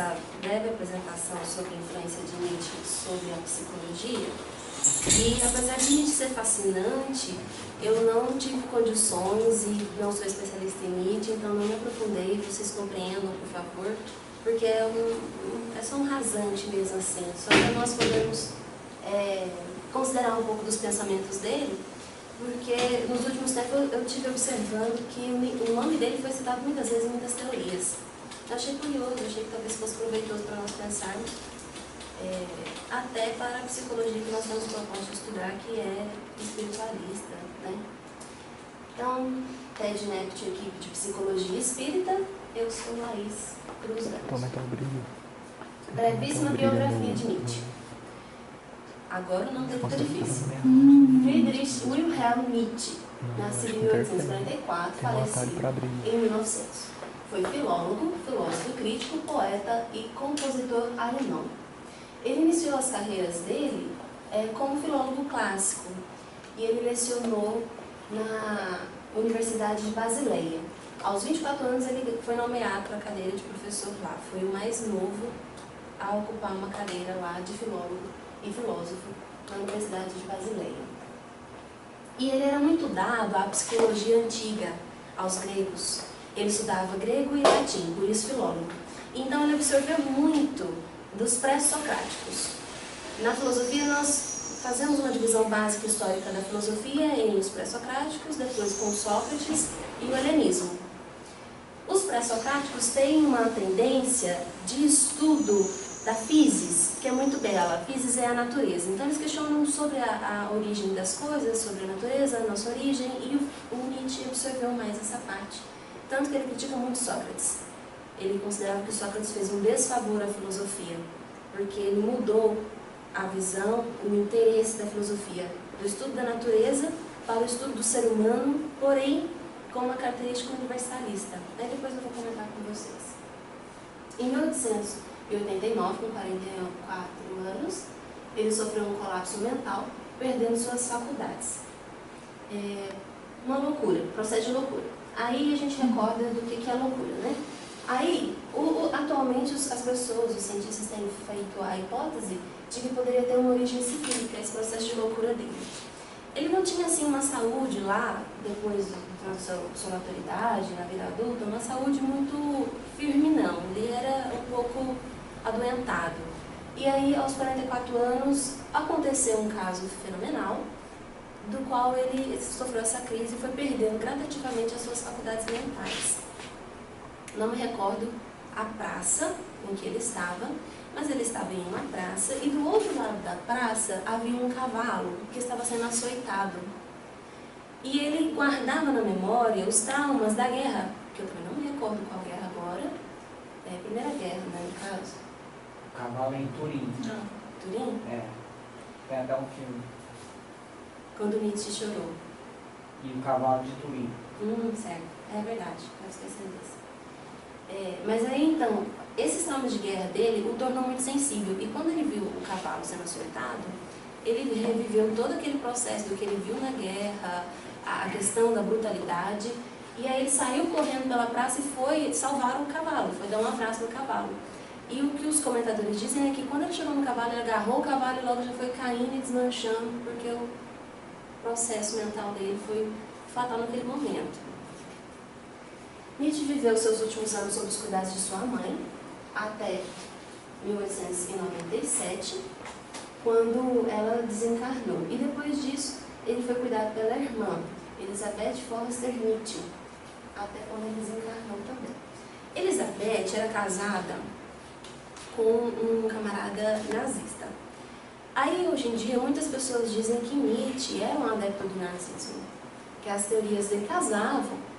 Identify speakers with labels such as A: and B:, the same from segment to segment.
A: essa breve apresentação sobre a influência de Nietzsche sobre a psicologia. E apesar de Nietzsche ser fascinante, eu não tive condições e não sou especialista em Nietzsche, então não me aprofundei, vocês compreendam, por favor, porque é só um rasante mesmo assim, só para nós podermos considerar um pouco dos pensamentos dele, porque nos últimos tempos eu tive observando que o nome dele foi citado muitas vezes em muitas teorias. Eu achei curioso, achei que talvez fosse proveitoso para nós pensarmos, até para a psicologia que nós estamos propondo de estudar, que é espiritualista, né? Então, Ted Nept, equipe de psicologia espírita, eu sou Laís Cruz Dantas. Brevíssima biografia de Nietzsche. Agora o nome dele fica difícil. Friedrich Wilhelm Nietzsche, nascido em 1844, falecido em 1900. Foi filólogo, filósofo crítico, poeta e compositor alemão. Ele iniciou as carreiras dele como filólogo clássico e ele lecionou na Universidade de Basileia. Aos 24 anos ele foi nomeado para a cadeira de professor lá. Foi o mais novo a ocupar uma cadeira lá de filólogo e filósofo na Universidade de Basileia. E ele era muito dado à psicologia antiga, aos gregos. Ele estudava grego e latim, por isso filólogo. Então ele absorveu muito dos pré-socráticos. Na filosofia nós fazemos uma divisão básica histórica da filosofia em os pré-socráticos, depois com Sócrates e o helenismo. Os pré-socráticos têm uma tendência de estudo da physis, que é muito bela. A physis é a natureza. Então eles questionam sobre a origem das coisas, sobre a natureza, a nossa origem, e o Nietzsche absorveu mais essa parte. Tanto que ele critica muito Sócrates. Ele considerava que Sócrates fez um desfavor à filosofia, porque ele mudou a visão, o interesse da filosofia, do estudo da natureza para o estudo do ser humano, porém com uma característica universalista. Aí depois eu vou comentar com vocês. Em 1889, com 44 anos, ele sofreu um colapso mental, perdendo suas faculdades. Uma loucura, processo de loucura. Aí a gente recorda do que é loucura, né? Aí, atualmente, as pessoas, os cientistas têm feito a hipótese de que poderia ter uma origem psíquica, esse processo de loucura dele. Ele não tinha, assim, uma saúde lá, depois da sua maturidade, na vida adulta, uma saúde muito firme, não. Ele era um pouco adoentado. E aí, aos 44 anos, aconteceu um caso fenomenal, do qual ele sofreu essa crise e foi perdendo gradativamente as suas faculdades mentais. Não me recordo a praça em que ele estava, mas ele estava em uma praça e do outro lado da praça havia um cavalo que estava sendo açoitado. E ele guardava na memória os traumas da guerra, que eu também não me recordo qual guerra agora, é a Primeira Guerra, né, no caso.
B: O cavalo é em Turim.
A: Não. Turim?
B: É. Tem até um filme.
A: Quando Nietzsche chorou.
B: E o cavalo de Turim.
A: Certo. É verdade, não esqueci disso. Mas aí, então, esses traumas de guerra dele o tornou muito sensível. E quando ele viu o cavalo sendo açoitado, ele reviveu todo aquele processo do que ele viu na guerra, a questão da brutalidade. E aí ele saiu correndo pela praça e foi salvar o cavalo, foi dar um abraço no cavalo. E o que os comentadores dizem é que quando ele chegou no cavalo, ele agarrou o cavalo e logo já foi caindo e desmanchando, porque o processo mental dele foi fatal naquele momento. Nietzsche viveu seus últimos anos sob os cuidados de sua mãe, até 1897, quando ela desencarnou. E depois disso, ele foi cuidado pela irmã, Elizabeth Forster Nietzsche, até quando ele desencarnou também. Elizabeth era casada com um camarada nazista. Aí, hoje em dia, muitas pessoas dizem que Nietzsche era um adepto do nazismo, que as teorias dele casavam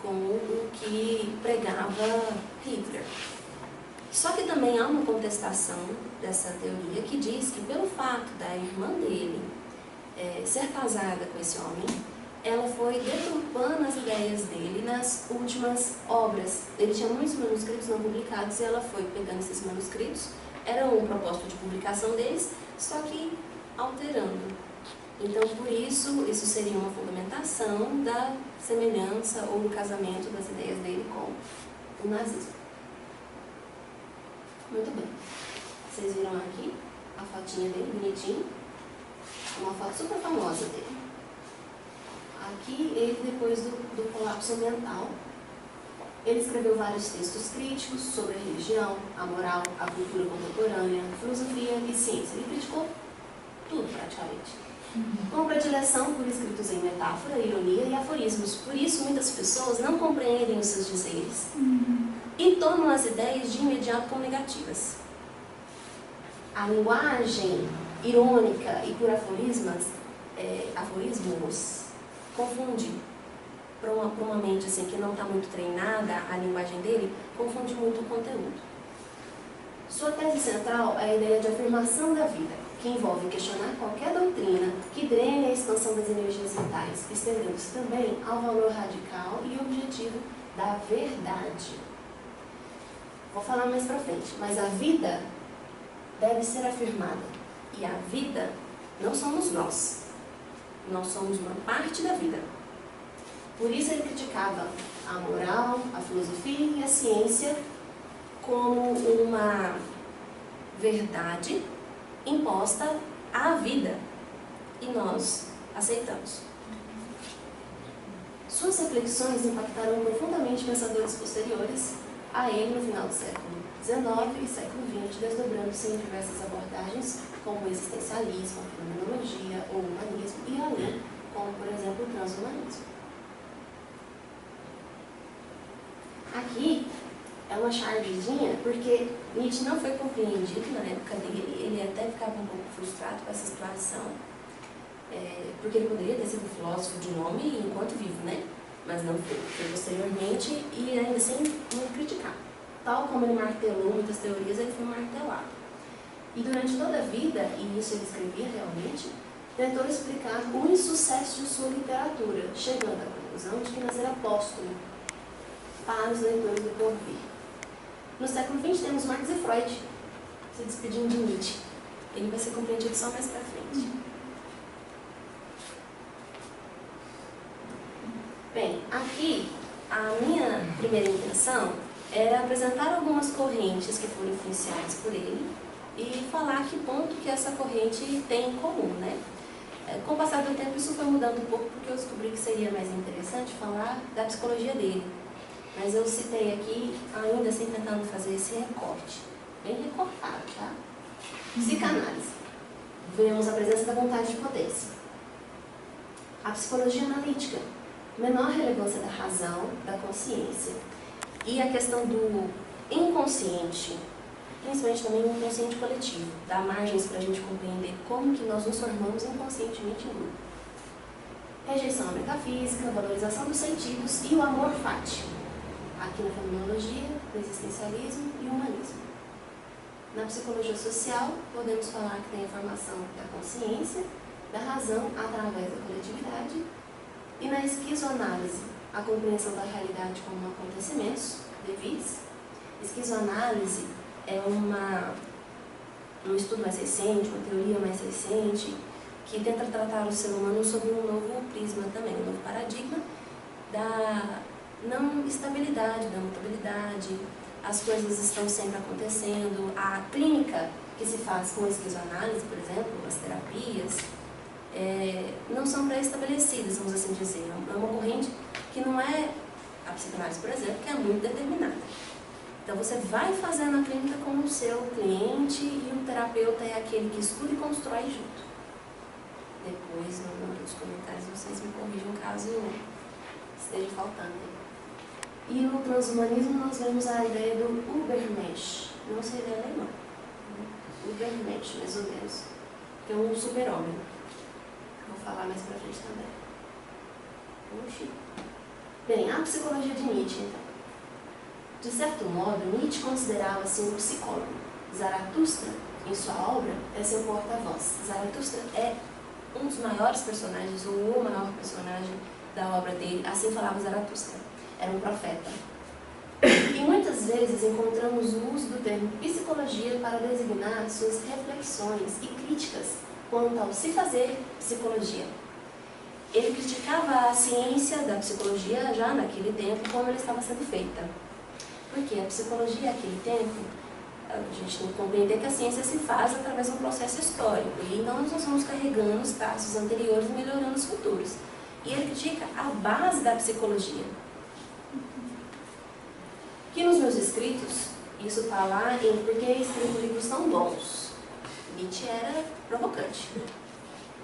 A: com o que pregava Hitler. Só que também há uma contestação dessa teoria que diz que pelo fato da irmã dele ser casada com esse homem, ela foi deturpando as ideias dele nas últimas obras. Ele tinha muitos manuscritos não publicados e ela foi pegando esses manuscritos, era um propósito de publicação deles, só que alterando. Então, por isso, isso seria uma fundamentação da semelhança ou do casamento das ideias dele com o nazismo. Muito bem. Vocês viram aqui a fotinha dele, bonitinho. Uma foto super famosa dele. Aqui, ele depois do colapso mental. Ele escreveu vários textos críticos sobre a religião, a moral, a cultura contemporânea, filosofia e ciência. Ele criticou tudo, praticamente. Com predileção por escritos em metáfora, ironia e aforismos. Por isso, muitas pessoas não compreendem os seus dizeres e tomam as ideias de imediato como negativas. A linguagem irônica e por aforismos confunde. Para uma mente assim, que não está muito treinada, a linguagem dele confunde muito o conteúdo. Sua tese central é a ideia de afirmação da vida, que envolve questionar qualquer doutrina que drene a expansão das energias vitais, estendendo-se também ao valor radical e objetivo da verdade. Vou falar mais para frente, mas a vida deve ser afirmada. E a vida não somos nós. Nós somos uma parte da vida. Por isso ele criticava a moral, a filosofia e a ciência como uma verdade imposta à vida. E nós aceitamos. Suas reflexões impactaram profundamente pensadores posteriores a ele no final do século XIX e século XX, desdobrando-se em diversas abordagens, como o existencialismo, a fenomenologia, o humanismo e além, como por exemplo o transhumanismo. Aqui é uma chargezinha, porque Nietzsche não foi compreendido na época dele, ele até ficava um pouco frustrado com essa situação, porque ele poderia ter sido filósofo de nome enquanto vivo, né? Mas não foi, foi posteriormente e ainda sem muito criticar. Tal como ele martelou muitas teorias, ele foi martelado. E durante toda a vida, e isso ele escrevia realmente, tentou explicar o insucesso de sua literatura, chegando à conclusão de que nascera póstumo para os leitores do porvir. No século XX temos Marx e Freud se despedindo de Nietzsche. Ele vai ser compreendido só mais para frente. Bem, aqui a minha primeira intenção era apresentar algumas correntes que foram influenciadas por ele e falar que ponto que essa corrente tem em comum, né? Com o passar do tempo isso foi mudando um pouco porque eu descobri que seria mais interessante falar da psicologia dele. Mas eu citei aqui, ainda assim, tentando fazer esse recorte. Bem recortado, tá? Psicanálise. Vemos a presença da vontade de potência. A psicologia analítica. Menor relevância da razão, da consciência. E a questão do inconsciente, principalmente também o inconsciente coletivo. Dá margens para a gente compreender como que nós nos formamos inconscientemente em grupo. Rejeição à metafísica, valorização dos sentidos e o amor fati. Aqui na fenomenologia, no existencialismo e o humanismo. Na psicologia social, podemos falar que tem a formação da consciência, da razão através da coletividade, e na esquizoanálise, a compreensão da realidade como acontecimentos devidos. Esquizoanálise é um estudo mais recente, uma teoria mais recente, que tenta tratar o ser humano sob um novo prisma também, um novo paradigma da não estabilidade, da mutabilidade, as coisas estão sempre acontecendo. A clínica que se faz com a esquizoanálise, por exemplo, as terapias, não são pré-estabelecidas, vamos assim dizer. É uma corrente que não é a psicanálise, por exemplo, que é muito determinada. Então você vai fazendo a clínica com o seu cliente e o terapeuta é aquele que estuda e constrói junto. Depois, nos comentários, vocês me corrijam caso esteja faltando. E no transhumanismo nós vemos a ideia do Übermensch, não sei se é alemão, Übermensch, mais ou menos, que é um super-homem. Vou falar mais pra frente também. Oxi. Bem, a psicologia de Nietzsche, então. De certo modo, Nietzsche considerava-se um psicólogo. Zaratustra, em sua obra, é seu porta-voz. Zaratustra é um dos maiores personagens, ou o maior personagem da obra dele, assim falava Zaratustra. Era um profeta. E muitas vezes encontramos o uso do termo psicologia para designar suas reflexões e críticas quanto ao se fazer psicologia. Ele criticava a ciência da psicologia já naquele tempo, como ela estava sendo feita. Porque a psicologia naquele tempo A gente tem que compreender que a ciência se faz através de um processo histórico. E então nós vamos carregando os traços anteriores e melhorando os futuros. E ele critica a base da psicologia. Que nos meus escritos, isso está lá em Por que escrevo livros tão bons? Nietzsche era provocante.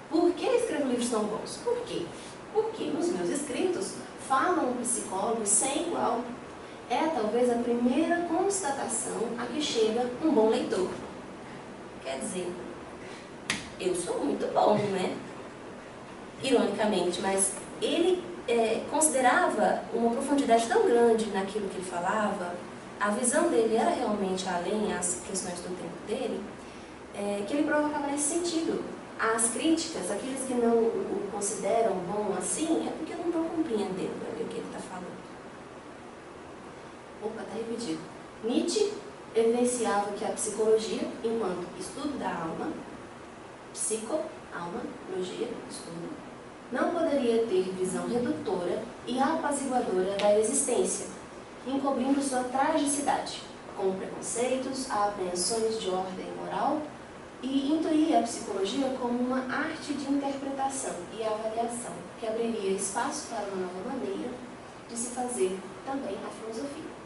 A: Por que escrevo livros tão bons? Por quê? Porque nos meus escritos falam um psicólogo sem igual. É talvez a primeira constatação a que chega um bom leitor. Quer dizer, eu sou muito bom, né? Ironicamente, mas ele considerava uma profundidade tão grande naquilo que ele falava, a visão dele era realmente além às questões do tempo dele, que ele provocava nesse sentido. As críticas, aqueles que não o consideram bom assim, é porque não estão compreendendo ali o que ele está falando. Opa, está repetido. Nietzsche evidenciava que a psicologia, enquanto estudo da alma, alma, logia, estudo, não poderia ter visão redutora e apaziguadora da existência, encobrindo sua tragicidade, com preconceitos, apreensões de ordem moral, e intuía a psicologia como uma arte de interpretação e avaliação, que abriria espaço para uma nova maneira de se fazer também a filosofia.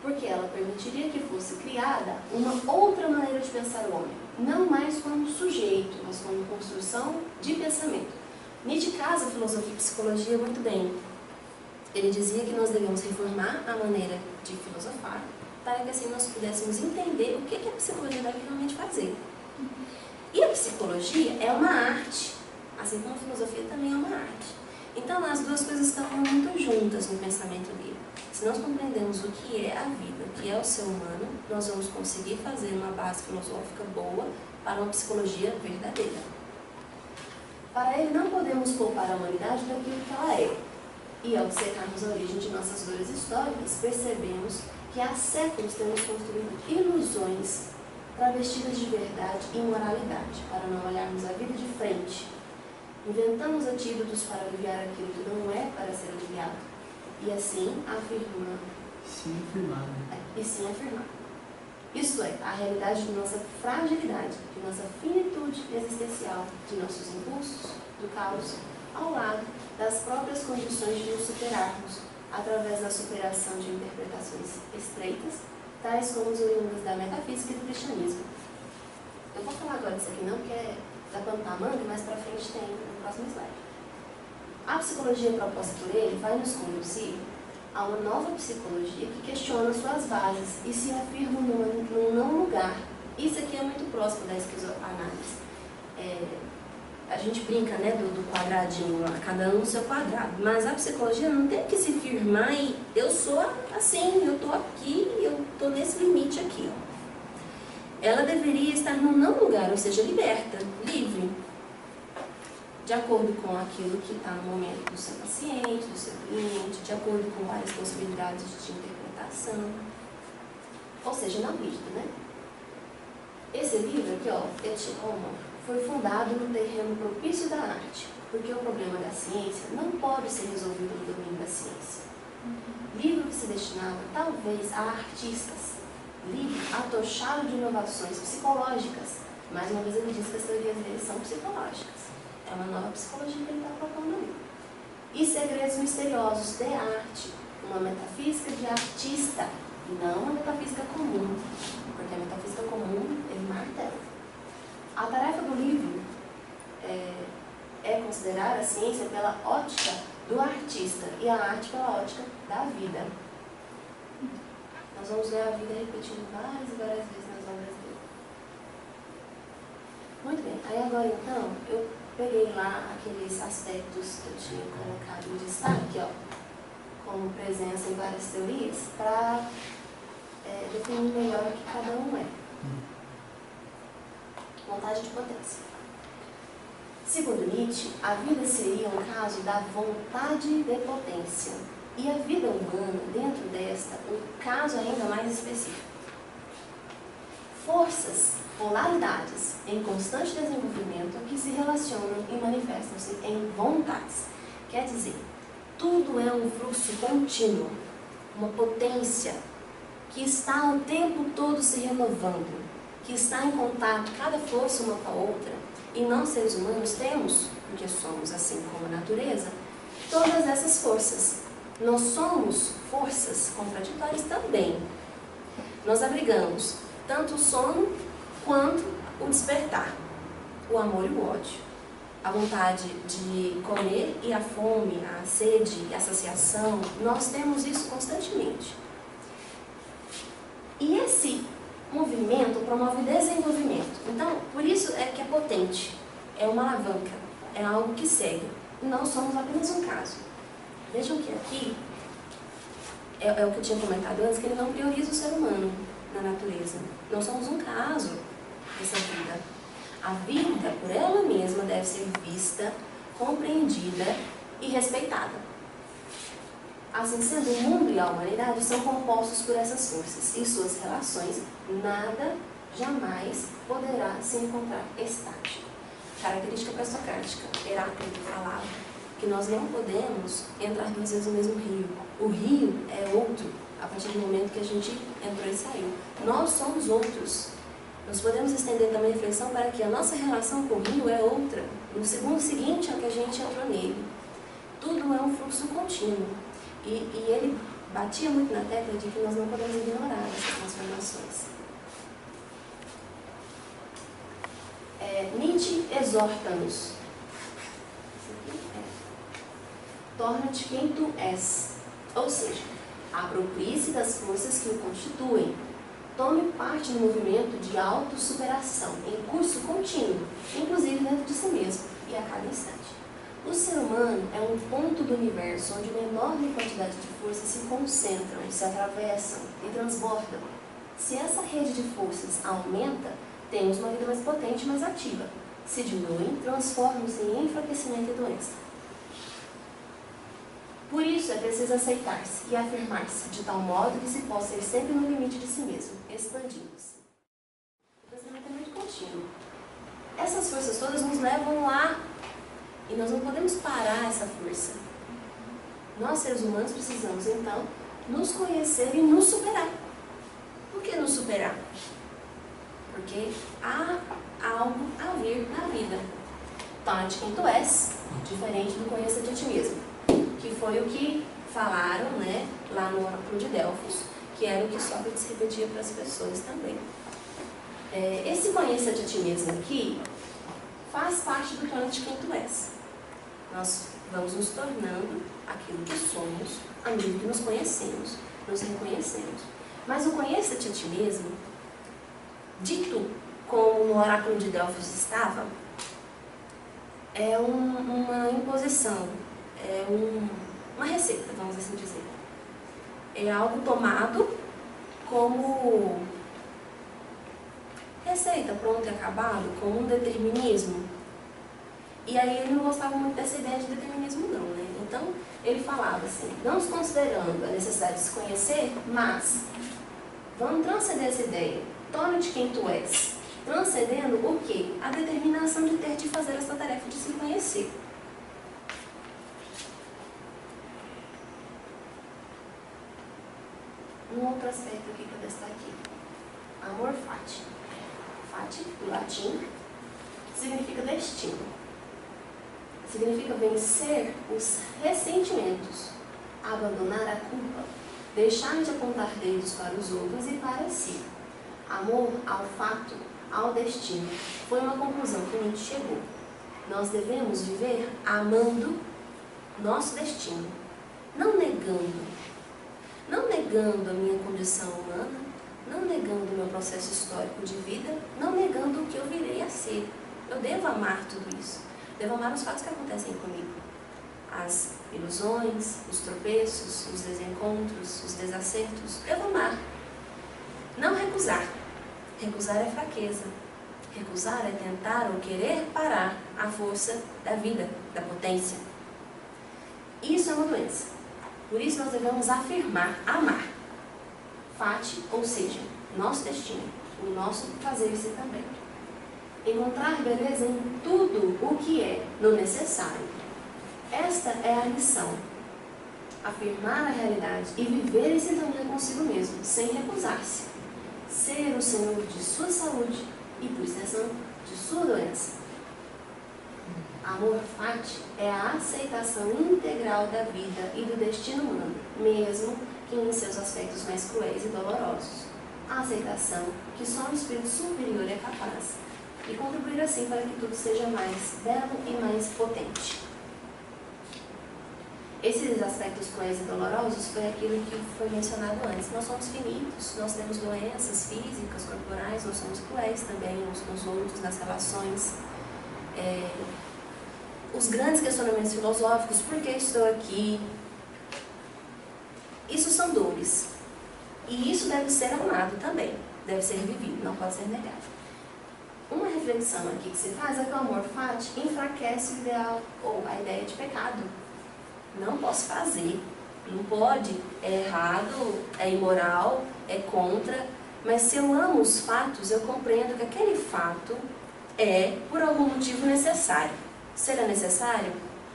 A: Porque ela permitiria que fosse criada uma outra maneira de pensar o homem, não mais como sujeito, mas como construção de pensamento. Nietzsche casa filosofia e psicologia muito bem. Ele dizia que nós devemos reformar a maneira de filosofar, para que assim nós pudéssemos entender o que a psicologia deve realmente fazer. E a psicologia é uma arte, assim como a filosofia também é uma arte. Então as duas coisas estão muito juntas no pensamento dele. Se nós compreendemos o que é a vida, o que é o ser humano, nós vamos conseguir fazer uma base filosófica boa para uma psicologia verdadeira. Para ele, não podemos poupar a humanidade daquilo que ela é. E ao dissecarmos a origem de nossas dores históricas, percebemos que há séculos temos construído ilusões travestidas de verdade e moralidade, para não olharmos a vida de frente. Inventamos antídotos para aliviar aquilo que não é para ser aliviado. E assim afirmar.
C: Sim, afirmar.
A: E sim afirmar. Isto é, a realidade de nossa fragilidade, de nossa finitude existencial, de nossos impulsos, do caos, ao lado das próprias condições de nos superarmos, através da superação de interpretações estreitas, tais como os oriundos da metafísica e do cristianismo. Eu vou falar agora disso aqui não, porque é da pano pra manga, mas para frente tem no próximo slide. A psicologia proposta por ele vai nos conduzir a uma nova psicologia que questiona suas bases e se afirma num não lugar. Isso aqui é muito próximo da esquizoanálise. A gente brinca, né, do quadradinho lá, cada um no seu quadrado, mas a psicologia não tem que se firmar e eu sou assim, eu estou aqui, eu estou nesse limite aqui. Ó. Ela deveria estar num não lugar, ou seja, liberta, livre, de acordo com aquilo que está no momento do seu paciente, do seu cliente, de acordo com várias possibilidades de interpretação, ou seja, não rígido, né? Esse livro aqui, ó, Et Homo, foi fundado no terreno propício da arte, porque o problema da ciência não pode ser resolvido no domínio da ciência. Livro que se destinava, talvez, a artistas. Livro atochado de inovações psicológicas. Mais uma vez ele diz que as teorias dele são psicológicas. É uma nova psicologia que ele está propondo ali. E segredos misteriosos de arte. Uma metafísica de artista, e não uma metafísica comum. Porque a metafísica comum, ele martela. A tarefa do livro é considerar a ciência pela ótica do artista e a arte pela ótica da vida. Nós vamos ver a vida repetindo várias e várias vezes nas obras dele. Muito bem, aí agora então, eu peguei lá aqueles aspectos que eu tinha colocado em destaque, ó, como presença em várias teorias, para definir melhor o que cada um é. Vontade de potência. Segundo Nietzsche, a vida seria um caso da vontade de potência. E a vida humana, dentro desta, um caso ainda mais específico. Forças, polaridades, em constante desenvolvimento que se relacionam e manifestam-se em vontades. Quer dizer, tudo é um fluxo contínuo, uma potência que está o tempo todo se renovando, que está em contato, cada força uma com a outra, e nós seres humanos temos, porque somos assim como a natureza, todas essas forças. Nós somos forças contraditórias também. Nós abrigamos tanto o sono quanto o despertar, o amor e o ódio, a vontade de comer e a fome, a sede, a saciação. Nós temos isso constantemente. E esse movimento promove desenvolvimento. Então, por isso é que é potente, é uma alavanca, é algo que segue. Não somos apenas um caso. Vejam que aqui é o que eu tinha comentado antes, que ele não prioriza o ser humano na natureza. Nós somos um caso dessa vida. A vida, por ela mesma, deve ser vista, compreendida e respeitada. Assim sendo, o mundo e a humanidade são compostos por essas forças e suas relações. Nada jamais poderá se encontrar estático. Característica pré-socrática. Heráclito falava que nós não podemos entrar duas vezes no mesmo rio. O rio é outro a partir do momento que a gente entrou e saiu. Nós somos outros. Nós podemos estender também a reflexão para que a nossa relação com o rio é outra, no segundo seguinte ao que a gente entrou nele. Tudo é um fluxo contínuo. E ele batia muito na tecla de que nós não podemos ignorar essas transformações. Nietzsche exorta-nos. Torna-te quem tu és. Ou seja, aproprie-se das forças que o constituem. Tome parte no movimento de autossuperação, em curso contínuo, inclusive dentro de si mesmo e a cada instante. O ser humano é um ponto do universo onde uma enorme quantidade de forças se concentram, se atravessam e transbordam. Se essa rede de forças aumenta, temos uma vida mais potente e mais ativa. Se diminuem, transformam-se em enfraquecimento e doença. Por isso é preciso aceitar-se e afirmar-se de tal modo que se possa ir sempre no limite de si mesmo, expandindo-se. O pensamento é muito contínuo. Essas forças todas nos levam lá. E nós não podemos parar essa força. Nós, seres humanos, precisamos, então, nos conhecer e nos superar. Por que nos superar? Porque há algo a vir na vida. Torna-te quem tu és, diferente do conheça de ti mesmo. Que foi o que falaram, né, lá no oráculo de Delfos, que era o que Sócrates repetia para as pessoas também. Esse conheça de ti mesmo aqui faz parte do torna-te quem tu és. Nós vamos nos tornando aquilo que somos, à medida que nos conhecemos, nos reconhecemos. Mas o conheça-te a ti mesmo, dito como no oráculo de Delfos estava, é uma imposição, é uma receita, vamos assim dizer. É algo tomado como receita, pronto e acabado, como um determinismo. E aí ele não gostava muito dessa ideia de determinismo não, né? Então ele falava assim, não considerando a necessidade de se conhecer, mas vamos transcender essa ideia. Torna-te quem tu és. Transcendendo o quê? A determinação de ter de fazer essa tarefa de se conhecer. Um outro aspecto aqui que eu destaquei. Amor fati. Fati, do latim, significa destino. Significa vencer os ressentimentos, abandonar a culpa, deixar de apontar dedos para os outros e para si. Amor ao fato, ao destino. Foi uma conclusão que Nietzsche chegou. Nós devemos viver amando nosso destino, não negando a minha condição humana, não negando o meu processo histórico de vida, não negando o que eu virei a ser. Eu devo amar tudo isso. Devo amar os fatos que acontecem comigo. As ilusões, os tropeços, os desencontros, os desacertos. Devo amar. Não recusar. Recusar é fraqueza. Recusar é tentar ou querer parar a força da vida, da potência. Isso é uma doença. Por isso nós devemos afirmar, amar. Fati, ou seja, nosso destino, o nosso fazer-se também. Encontrar beleza em tudo o que é no necessário. Esta é a lição. afirmar a realidade e viver em sintonia consigo mesmo, sem recusar-se. Ser o senhor de sua saúde e, por extensão, de sua doença. Amor fati é a aceitação integral da vida e do destino humano, mesmo que em seus aspectos mais cruéis e dolorosos. A aceitação que só um espírito superior é capaz, e contribuir assim para que tudo seja mais belo e mais potente. Esses aspectos cruéis e dolorosos foi aquilo que foi mencionado antes. Nós somos finitos, nós temos doenças físicas, corporais, nós somos cruéis também uns com os outros, nas relações. Os grandes questionamentos filosóficos, por que estou aqui? Isso são dores. E isso deve ser amado também, deve ser vivido, não pode ser negado. Uma reflexão aqui que se faz é que o amor fati enfraquece o ideal ou a ideia de pecado. Não posso fazer, não pode, é errado, é imoral, é contra, mas se eu amo os fatos, eu compreendo que aquele fato é, por algum motivo, necessário. Se ele é necessário,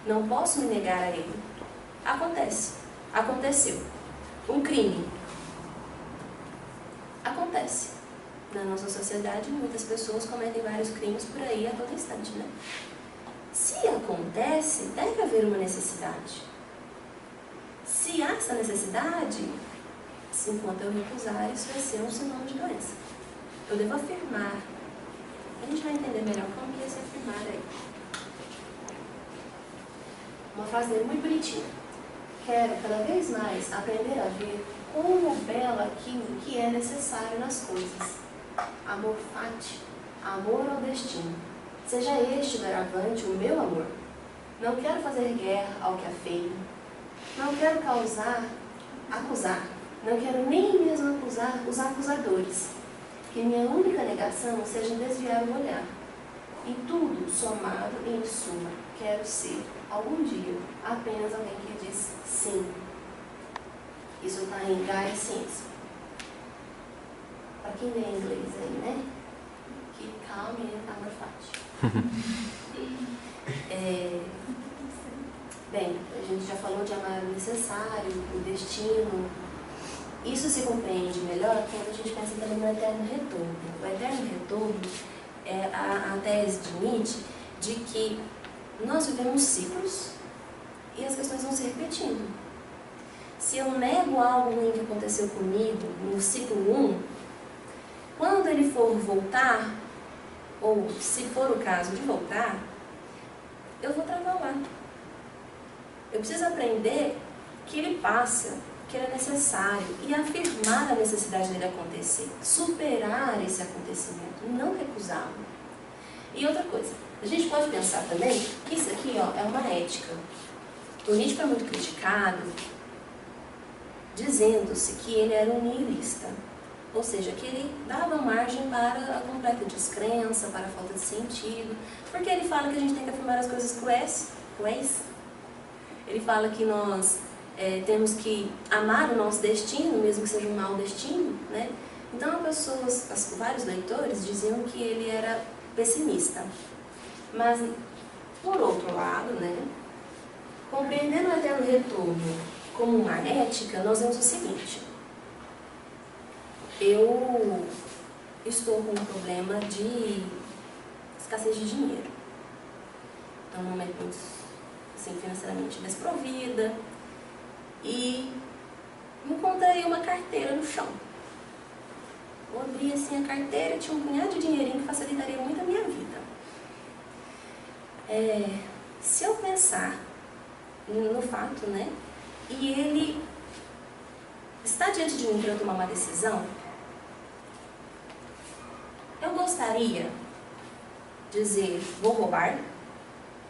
A: não posso me negar a ele. Acontece, aconteceu. Um crime. Acontece. Na nossa sociedade, muitas pessoas cometem vários crimes por aí a todo instante, né? Se acontece, deve haver uma necessidade. Se há essa necessidade, enquanto eu recusar, isso vai ser um sinônimo de doença. Eu devo afirmar. A gente vai entender melhor como que é esse afirmar aí. Uma frase dele muito bonitinha. Quero cada vez mais aprender a ver como belo aquilo que é necessário nas coisas. Amor fati, amor ao destino. Seja este doravante o meu amor. Não quero fazer guerra ao que é feio. Não quero acusar. Não quero nem mesmo acusar os acusadores. Que minha única negação seja desviar o olhar. Em tudo, somado e em suma, quero ser, algum dia, apenas alguém que diz sim. Isso está em Gaia Ciência. Para quem lê inglês aí, né? Keep calm and amor fati. Bem, a gente já falou de amar o necessário, o destino. Isso se compreende melhor quando a gente pensa também no eterno retorno. O eterno retorno é a tese de Nietzsche de que nós vivemos ciclos e as questões vão se repetindo. Se eu nego algo ruim que aconteceu comigo no ciclo 1, quando ele for voltar, ou se for o caso de voltar, eu vou travar lá. Eu preciso aprender que ele passa, que ele é necessário, e afirmar a necessidade dele acontecer, superar esse acontecimento, não recusá-lo. E outra coisa, a gente pode pensar também que isso aqui é uma ética. O Nietzsche foi muito criticado, dizendo-se que ele era um nihilista, ou seja, que ele dava margem para a completa descrença, para a falta de sentido, porque ele fala que a gente tem que afirmar as coisas cruéis. Ele fala que nós temos que amar o nosso destino, mesmo que seja um mau destino, né? Então, vários leitores diziam que ele era pessimista. Mas, por outro lado, né, compreendendo o eterno retorno como uma ética, nós vemos o seguinte. Eu estou com um problema de escassez de dinheiro. Então, num momento assim, financeiramente desprovida, e encontrei uma carteira no chão. Eu abri assim a carteira, tinha um punhado de dinheirinho que facilitaria muito a minha vida. Se eu pensar no fato, né, e ele está diante de mim para eu tomar uma decisão, eu gostaria de dizer, vou roubar,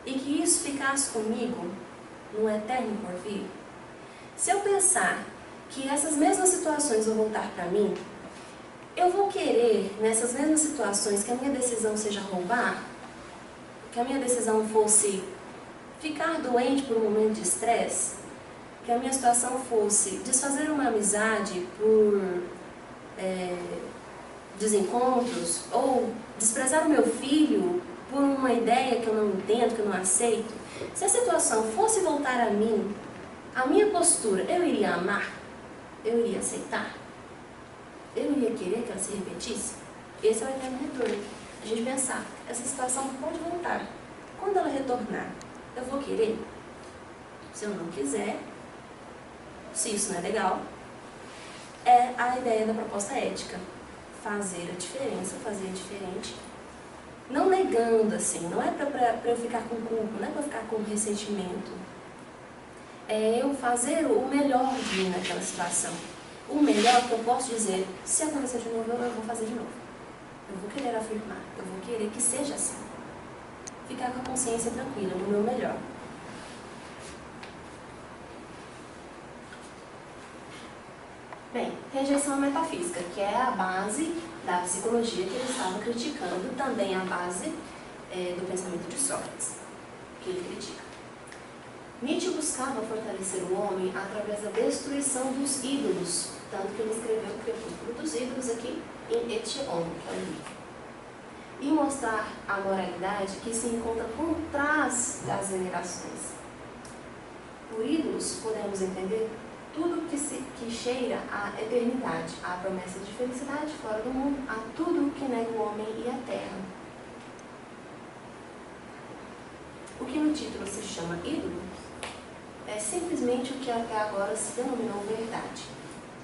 A: e que isso ficasse comigo no eterno porvir. Se eu pensar que essas mesmas situações vão voltar para mim, eu vou querer, nessas mesmas situações, que a minha decisão seja roubar, que a minha decisão fosse ficar doente por um momento de estresse, que a minha situação fosse desfazer uma amizade por desencontros, ou desprezar o meu filho por uma ideia que eu não entendo, que eu não aceito. Se a situação fosse voltar a mim, a minha postura, eu iria amar? Eu iria aceitar? Eu iria querer que ela se repetisse? Esse é o eterno retorno. A gente pensar, essa situação pode voltar. Quando ela retornar, eu vou querer? Se eu não quiser, se isso não é legal, é a ideia da proposta ética. Fazer a diferença, fazer diferente. Não negando assim, não é para eu ficar com culpa, não é para eu ficar com ressentimento. É eu fazer o melhor de mim naquela situação. O melhor que eu posso dizer, se acontecer de novo, eu vou fazer de novo. Eu vou querer afirmar, eu vou querer que seja assim. Ficar com a consciência tranquila, no meu melhor. Bem, rejeição à metafísica, que é a base da psicologia que ele estava criticando, também a base do pensamento de Sócrates, que ele critica. Nietzsche buscava fortalecer o homem através da destruição dos ídolos, tanto que ele escreveu o Crepúsculo dos Ídolos aqui em Etche Homo, que é o livro. E mostrar a moralidade que se encontra por trás das venerações. Por ídolos, podemos entender tudo que cheira à eternidade, à promessa de felicidade fora do mundo, a tudo que nega o homem e a terra. O que no título se chama ídolo é simplesmente o que até agora se denominou verdade.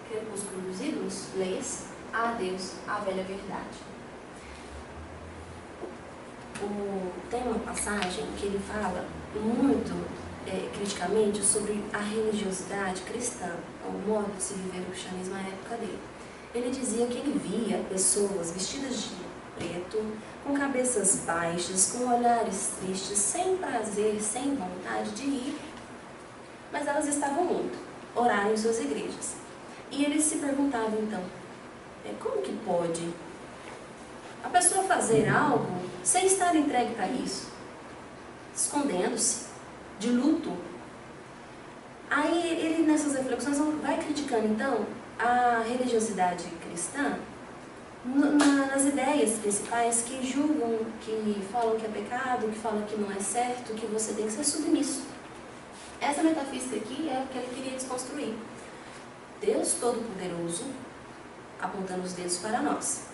A: Crepúsculo dos Ídolos, leia-se, a Deus, a velha verdade. Tem uma passagem que ele fala muito criticamente sobre a religiosidade cristã, o modo de se viver o cristianismo na época dele. Ele dizia que ele via pessoas vestidas de preto, com cabeças baixas, com olhares tristes, sem prazer, sem vontade de ir, mas elas estavam indo, orar em suas igrejas. E ele se perguntava então, como que pode a pessoa fazer algo sem estar entregue para isso? Escondendo-se, de luto. Aí ele nessas reflexões vai criticando então a religiosidade cristã nas ideias principais que julgam, que falam que é pecado, que falam que não é certo, que você tem que ser submisso. Essa metafísica aqui é o que ele queria desconstruir. Deus Todo-Poderoso apontando os dedos para nós.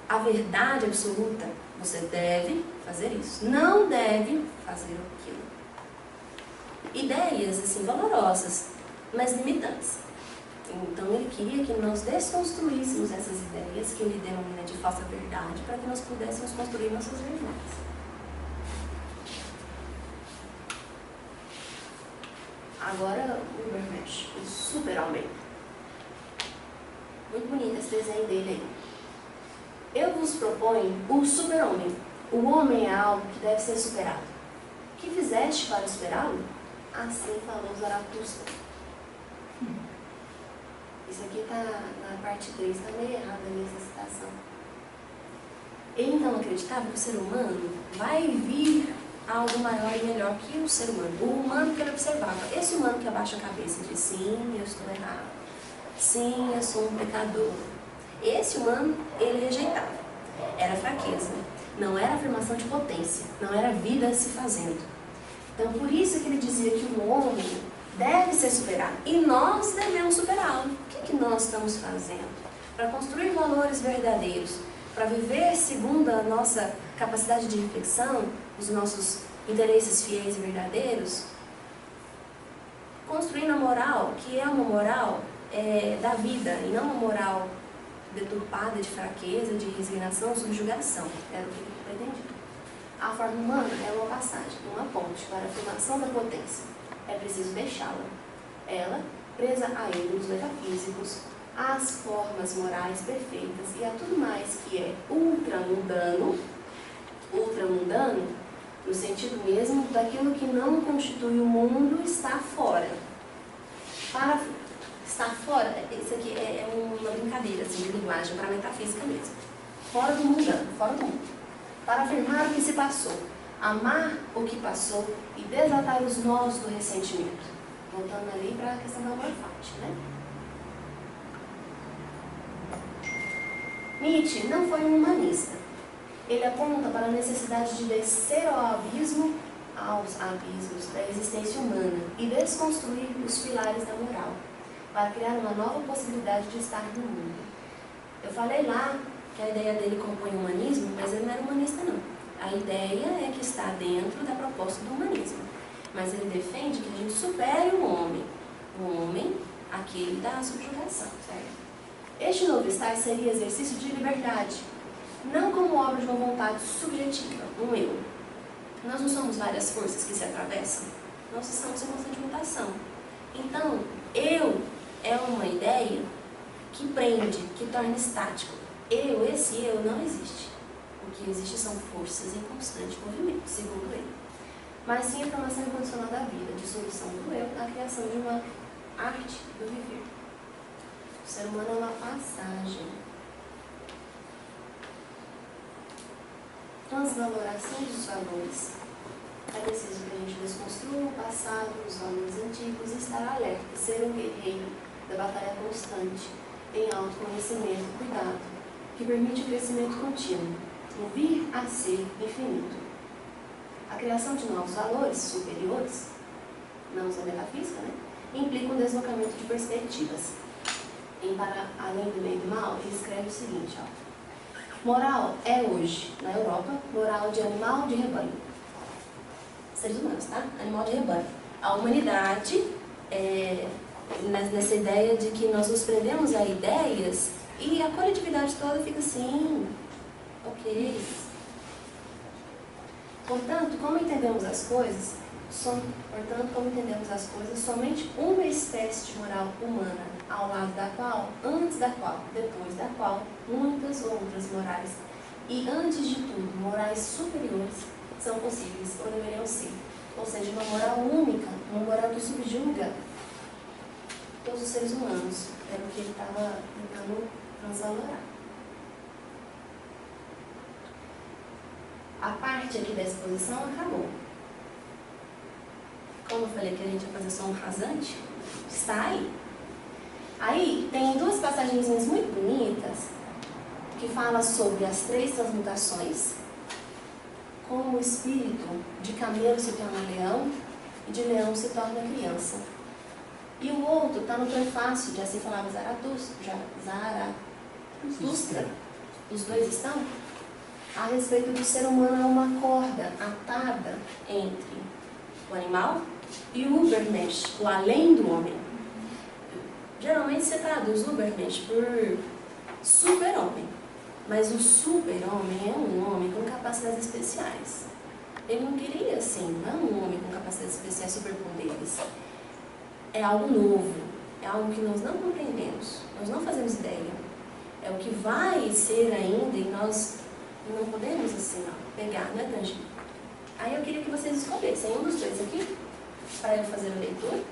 A: A verdade absoluta, você deve fazer isso, não deve fazer aquilo. Ideias assim valorosas, mas limitantes. Então ele queria que nós desconstruíssemos essas ideias que ele denomina de falsa verdade, para que nós pudéssemos construir nossas verdades. Agora o Ubermensch, o super-homem. Muito bonito esse desenho dele aí. Eu vos proponho o super-homem. O homem é algo que deve ser superado. Que fizeste para superá-lo? Assim falou Zaratustra. Isso aqui está na parte 3, está meio errada a minha citação. Ele então acreditava que o ser humano vai vir algo maior e melhor que o ser humano. O humano que ele observava. Esse humano que abaixa a cabeça e diz, sim, eu estou errado. Sim, eu sou um pecador. Esse humano, ele rejeitava. Era fraqueza. Não era afirmação de potência. Não era vida se fazendo. Então, por isso que ele dizia que o homem deve ser superado. E nós devemos superá-lo. O que nós estamos fazendo? Para construir valores verdadeiros, para viver segundo a nossa capacidade de reflexão, os nossos interesses fiéis e verdadeiros, construindo a moral, que é uma moral da vida, e não uma moral deturpada de fraqueza, de resignação, subjugação. Era o que ele pretendia. A forma humana é uma passagem, uma ponte para a afirmação da potência. É preciso deixá-la. Ela, presa a ídolos metafísicos, às formas morais perfeitas e a tudo mais que é ultramundano, no sentido mesmo daquilo que não constitui o mundo, está fora. Para estar fora, isso aqui é uma brincadeira assim, de linguagem para a metafísica mesmo. Fora do mundano, fora do mundo. Para afirmar o que se passou, amar o que passou e desatar os nós do ressentimento. Voltando ali para a questão da morfate, né? Nietzsche não foi um humanista. Ele aponta para a necessidade de descer ao abismo aos abismos da existência humana e desconstruir os pilares da moral, para criar uma nova possibilidade de estar no mundo. Eu falei lá que a ideia dele compõe o humanismo, mas ele não era humanista não. A ideia é que está dentro da proposta do humanismo, mas ele defende que a gente supere o homem, aquele da subjugação, certo? Este novo estar seria exercício de liberdade, não como obra de uma vontade subjetiva, um eu. Nós não somos várias forças que se atravessam, nós estamos em constante mutação. Então, eu é uma ideia que prende, que torna estático. Esse eu não existe. O que existe são forças em constante movimento, segundo ele. Mas sim a formação incondicional da vida, dissolução do eu, a criação de uma arte do viver. O ser humano é uma passagem. Transvaloração dos valores. É preciso que a gente desconstrua o passado, os valores antigos e estar alerta, ser um guerreiro da batalha constante, em autoconhecimento e cuidado, que permite o crescimento contínuo, o vir a ser infinito. A criação de novos valores superiores, não usa metafísica, né? Implica um deslocamento de perspectivas. Em Para Além do Bem e do Mal, ele escreve o seguinte, ó. Moral é hoje, na Europa, moral de animal de rebanho. Seres humanos, tá? Animal de rebanho. A humanidade, nessa ideia de que nós nos prendemos a ideias e a coletividade toda fica assim, ok. Portanto, como entendemos as coisas, somente uma espécie de moral humana, ao lado da qual, antes da qual, depois da qual, muitas outras morais, e antes de tudo, morais superiores, são possíveis, ou deveriam ser. Ou seja, uma moral única, uma moral que subjuga todos os seres humanos. Era o que ele estava tentando transvalorar. A parte aqui da exposição acabou. Como eu falei que a gente ia fazer só um rasante, está aí. Aí tem duas passagens muito bonitas que falam sobre as 3 transmutações, como o espírito de camelo se torna leão e de leão se torna criança. E o outro está no prefácio de Assim Falava Zaratustra. Os dois estão a respeito do ser humano é uma corda atada entre o animal e o Übermensch, o além do homem. Geralmente você traduz Übermensch por super-homem, mas o super-homem é um homem com capacidades especiais. Ele não queria assim, não é um homem com capacidades especiais, superpoderes. É algo novo, é algo que nós não compreendemos, nós não fazemos ideia. É o que vai ser ainda e nós não podemos assim, ó, pegar, não é tangível. Aí eu queria que vocês escolhessem um dos dois aqui, para eu fazer a leitura.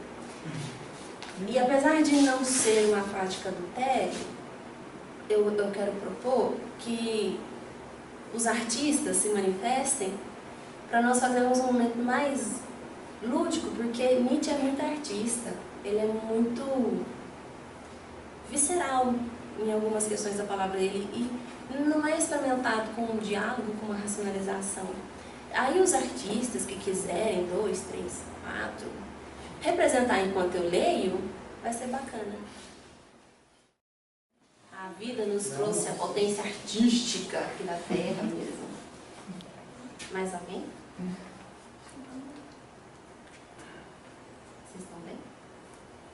A: E apesar de não ser uma prática do TED, eu quero propor que os artistas se manifestem para nós fazermos um momento mais lúdico, porque Nietzsche é muito artista, ele é muito visceral em algumas questões da palavra dele e não é experimentado com um diálogo, com uma racionalização. Aí os artistas que quiserem, 2, 3, 4, representar enquanto eu leio, vai ser bacana. A vida nos trouxe a potência artística aqui da Terra mesmo. Mais alguém? Vocês estão bem?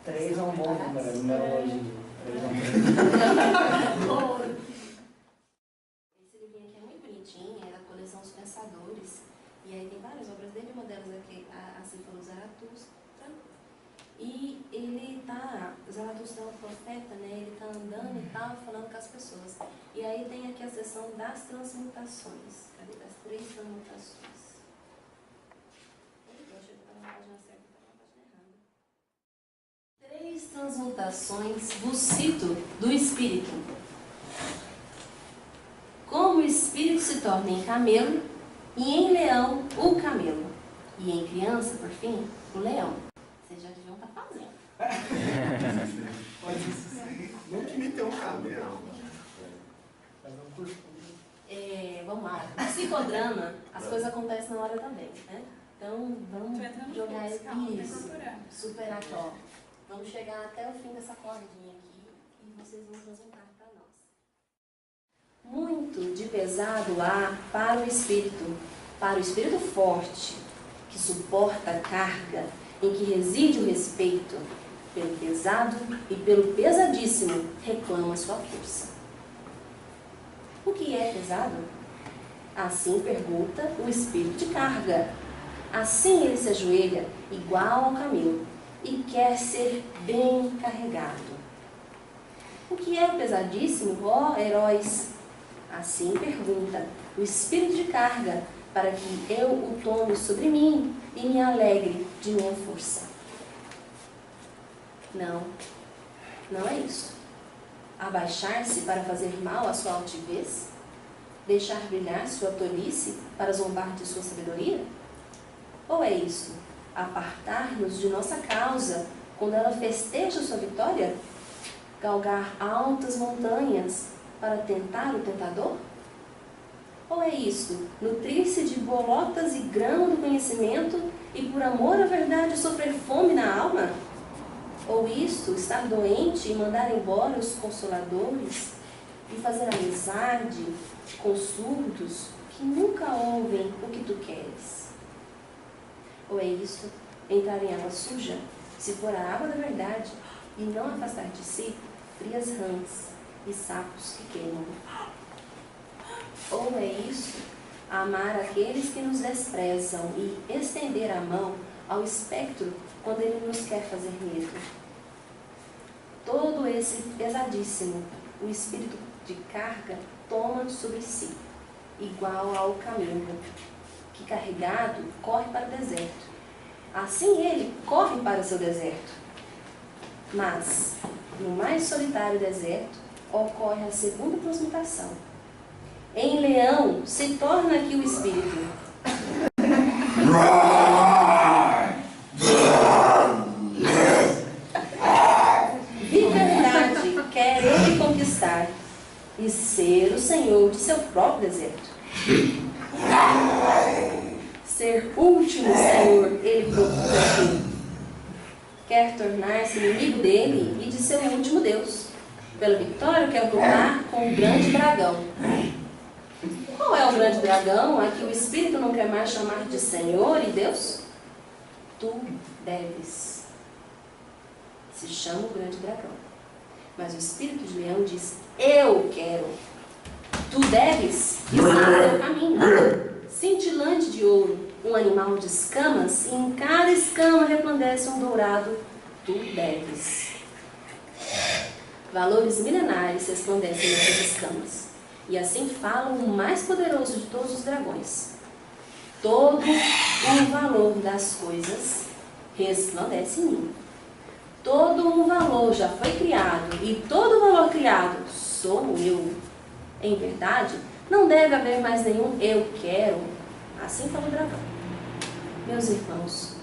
B: 3 é um bom número, numerologia. 3 é um bom.
A: Esse livrinho aqui é muito bonitinho, é da coleção Os Pensadores. E aí tem várias obras dele, modelos aqui, Assim Falou Zaratustra. E ele tá, Zaratustra é um profeta, né? Ele tá andando e tal, falando com as pessoas. E aí tem aqui a seção das transmutações. Cadê? Das 3 transmutações. Eu achei que estava na página certa, estava na página errada. 3 transmutações bucito do espírito. Como o espírito se torna em camelo, e em leão, o camelo. E em criança, por fim, o leão. Vocês já deviam estar fazendo.
C: Não que me tem um camelo.
A: Vamos lá. No psicodrama, as coisas acontecem na hora também, né? Então, vamos jogar isso.
D: Superar.
A: Ó, vamos chegar até o fim dessa cordinha aqui e vocês vão apresentar para nós. Muito de pesado há para o espírito forte, que suporta a carga, em que reside o respeito, pelo pesado e pelo pesadíssimo reclama sua força. O que é pesado? Assim pergunta o espírito de carga. Assim ele se ajoelha igual ao camelo e quer ser bem carregado. O que é o pesadíssimo, ó heróis? Assim pergunta o espírito de carga, para que eu o tome sobre mim e me alegre de minha força. Não, não é isso. Abaixar-se para fazer mal à sua altivez? Deixar brilhar sua tolice para zombar de sua sabedoria? Ou é isso, apartar-nos de nossa causa quando ela festeja sua vitória? Galgar altas montanhas para tentar o tentador? Ou é isso, nutrir-se de bolotas e grão do conhecimento e por amor à verdade sofrer fome na alma? Ou isto, estar doente e mandar embora os consoladores e fazer amizade com surdos que nunca ouvem o que tu queres? Ou é isto, entrar em água suja, se for a água da verdade, e não afastar de si frias rãs e sapos que queimam? Ou é isso, amar aqueles que nos desprezam e estender a mão ao espectro quando ele nos quer fazer medo? Todo esse pesadíssimo, o espírito de carga toma sobre si, igual ao camelo, que carregado corre para o deserto. Assim ele corre para o seu deserto. Mas, no mais solitário deserto, ocorre a segunda transmutação. Em leão se torna aqui o espírito. De verdade, quer ele conquistar e ser o senhor de seu próprio deserto. Ser último senhor, ele procura aqui. Quer tornar-se inimigo dele e de seu último Deus. Pela vitória, quer lutar com o grande dragão. Qual é o grande dragão a que o espírito não quer mais chamar de Senhor e Deus? Tu deves. Se chama o grande dragão. Mas o espírito de leão diz: eu quero. Tu deves estar no teu caminho. Cintilante de ouro, um animal de escamas, e em cada escama resplandece um dourado. Tu deves. Valores milenares resplandecem nessas escamas. E assim fala o mais poderoso de todos os dragões. Todo o valor das coisas resplandece em mim. Todo o valor já foi criado, e todo o valor criado sou eu. Em verdade, não deve haver mais nenhum eu quero. Assim fala o dragão. Meus irmãos,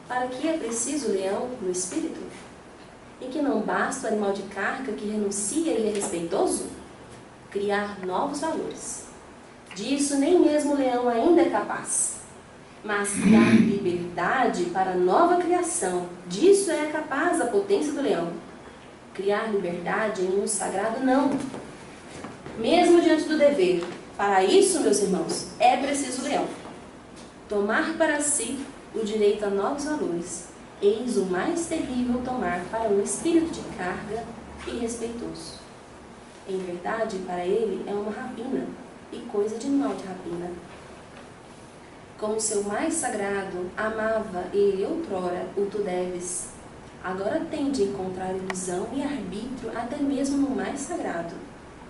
A: para que é preciso o leão no espírito? E que não basta o animal de carga que renuncia e é respeitoso? Criar novos valores. Disso nem mesmo o leão ainda é capaz. Mas criar liberdade para nova criação, disso é capaz a potência do leão. Criar liberdade em um sagrado não. Mesmo diante do dever, para isso, meus irmãos, é preciso o leão. Tomar para si o direito a novos valores, eis o mais terrível tomar para um espírito de carga e respeitoso. Em verdade, para ele é uma rapina, e coisa de animal de rapina. Como seu mais sagrado, amava ele outrora o tu deves. Agora tem de encontrar ilusão e arbítrio até mesmo no mais sagrado.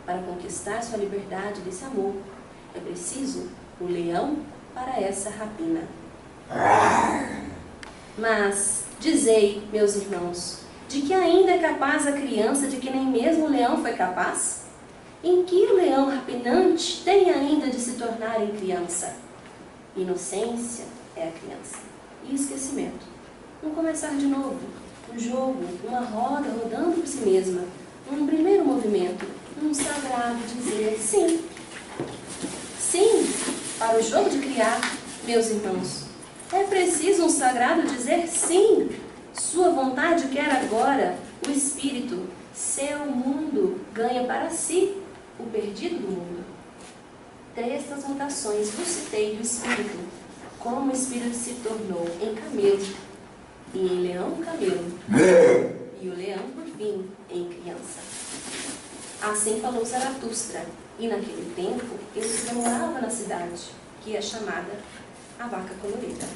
A: Para conquistar sua liberdade desse amor, é preciso o leão para essa rapina. Mas, dizei, meus irmãos, de que ainda é capaz a criança de que nem mesmo o leão foi capaz? Em que o leão rapinante tem ainda de se tornar em criança? Inocência é a criança. E esquecimento. Um começar de novo. Um jogo, uma roda rodando por si mesma. Um primeiro movimento. Um sagrado dizer sim. Sim, para o jogo de criar, meus irmãos. É preciso um sagrado dizer sim. Sua vontade quer agora o espírito. Seu mundo ganha para si o perdido do mundo. Destas mutações vos citei do espírito, como o espírito se tornou em camelo, e em leão camelo, e o leão por fim em criança. Assim falou Zaratustra, e naquele tempo ele se demorava na cidade, que é chamada a Vaca Colorida.